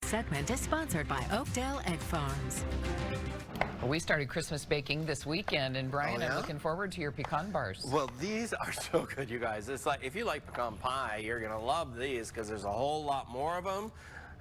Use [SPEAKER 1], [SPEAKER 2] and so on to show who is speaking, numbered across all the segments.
[SPEAKER 1] Segment is sponsored by Oakdale Egg Farms.
[SPEAKER 2] We started Christmas baking this weekend, and Brian,
[SPEAKER 3] Oh, yeah?
[SPEAKER 2] I'm looking forward to your pecan bars.
[SPEAKER 3] Well, these are so good, you guys. It's like, if you like pecan pie, you're going to love these because there's a whole lot more of them,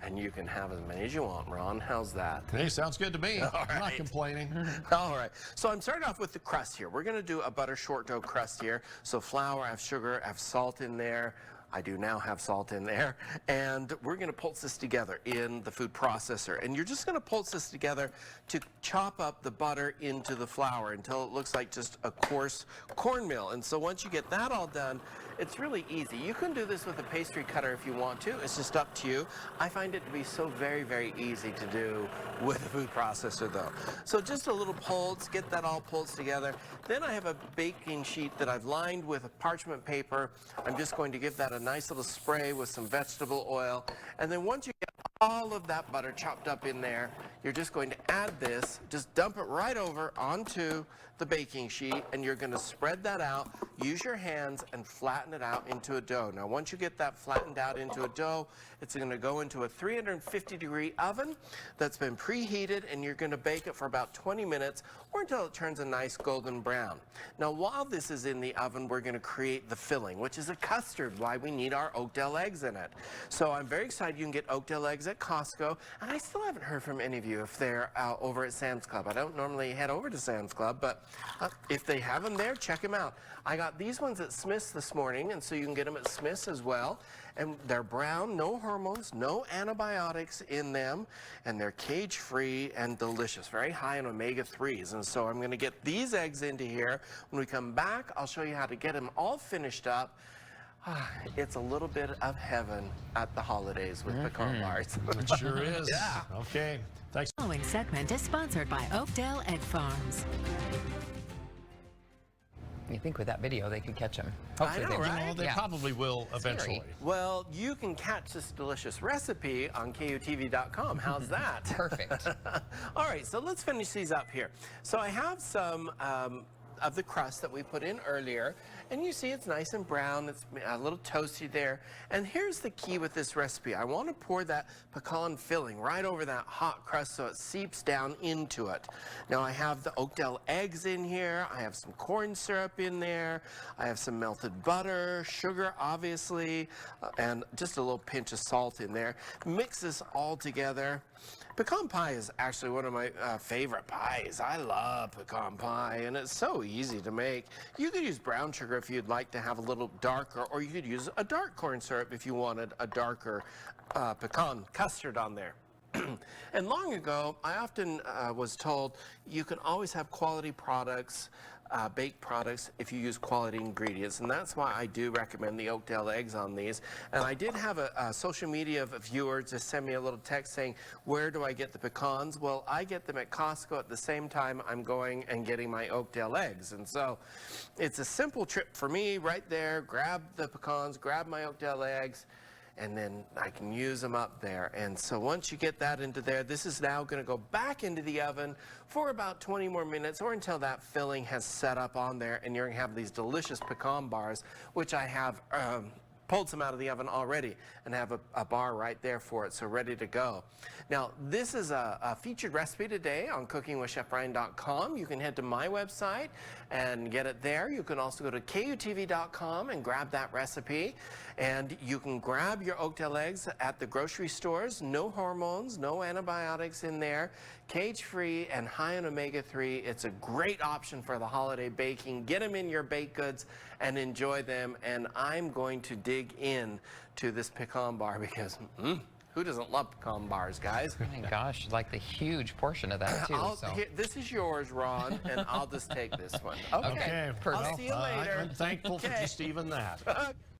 [SPEAKER 3] and you can have as many as you want, Ron. How's that?
[SPEAKER 4] Hey, sounds good to me. I'm not complaining.
[SPEAKER 3] All right. So I'm starting off with the crust here. We're going to do a butter short dough crust here. So flour, I have sugar, I have salt in there. I do now have salt in there, and we're going to pulse this together in the food processor. And you're just going to pulse this together to chop up the butter into the flour until it looks like just a coarse cornmeal. And so once you get that all done, it's really easy. You can do this with a pastry cutter if you want to. It's just up to you. I find it to be so very, very easy to do with a food processor though. So just a little pulse, get that all pulsed together. Then I have a baking sheet that I've lined with a parchment paper. I'm just going to give that a nice little spray with some vegetable oil. And then once you get all of that butter chopped up in there, you're just going to add this, just dump it right over onto the baking sheet, and you're going to spread that out, use your hands, and flatten it out into a dough. Now, once you get that flattened out into a dough, it's going to go into a 350-degree oven that's been preheated, and you're going to bake it for about 20 minutes or until it turns a nice golden brown. Now, while this is in the oven, we're going to create the filling, which is a custard, why we need our Oakdale eggs in it. So I'm very excited you can get Oakdale eggs at Costco, and I still haven't heard from any of you if they're over at Sam's Club. I don't normally head over to Sam's Club, but if they have them there, check them out. I got these ones at Smith's this morning, and so you can get them at Smith's as well. And they're brown, no hormones, no antibiotics in them, and they're cage-free and delicious, very high in omega-3s. And so I'm going to get these eggs into here. When we come back, I'll show you how to get them all finished up. It's a little bit of heaven at the holidays with pecan bars.
[SPEAKER 4] It sure is.
[SPEAKER 3] Yeah.
[SPEAKER 4] Okay. Thanks.
[SPEAKER 1] The following segment is sponsored by Oakdale Egg Farms.
[SPEAKER 2] You think with that video they could catch him?
[SPEAKER 3] I know,
[SPEAKER 2] they will.
[SPEAKER 3] right?
[SPEAKER 4] Well, they
[SPEAKER 2] Yeah.
[SPEAKER 4] probably will eventually.
[SPEAKER 3] Well, you can catch this delicious recipe on KUTV.com. How's that?
[SPEAKER 2] Perfect.
[SPEAKER 3] All right, so let's finish these up here. So I have some of the crust that we put in earlier, and you see it's nice and brown. It's a little toasty there. And here's the key with this recipe. I want to pour that pecan filling right over that hot crust so it seeps down into it. Now I have the Oakdale eggs in here. I have some corn syrup in there. I have some melted butter, sugar obviously, and just a little pinch of salt in there. Mix this all together. Pecan pie is actually one of my favorite pies. I love pecan pie, and it's so easy to make. You could use brown sugar if you'd like to have a little darker, or you could use a dark corn syrup if you wanted a darker pecan custard on there. And long ago, I often was told you can always have quality products, baked products, if you use quality ingredients. And that's why I do recommend the Oakdale eggs on these. And I did have a social media viewer just send me a little text saying, where do I get the pecans? Well, I get them at Costco at the same time I'm going and getting my Oakdale eggs. And so it's a simple trip for me right there. Grab the pecans, grab my Oakdale eggs, and then I can use them up there. And so once you get that into there, this is now going to go back into the oven for about 20 more minutes or until that filling has set up on there, and you're going to have these delicious pecan bars, which I have pulled some out of the oven already and have a bar right there for it, so ready to go. Now, this is a featured recipe today on cookingwithchefbryan.com. You can head to my website and get it there. You can also go to KUTV.com and grab that recipe. And you can grab your Oakdale eggs at the grocery stores. No hormones, no antibiotics in there. Cage-free and high in omega-3. It's a great option for the holiday baking. Get them in your baked goods and enjoy them. And I'm going to dig in to this pecan bar because who doesn't love pecan bars, guys?
[SPEAKER 2] Oh my gosh, like the huge portion of that too.
[SPEAKER 3] Here, this is yours, Ron, and I'll just take this one.
[SPEAKER 4] Okay.
[SPEAKER 3] I'll see you later.
[SPEAKER 4] I'm thankful for just even that.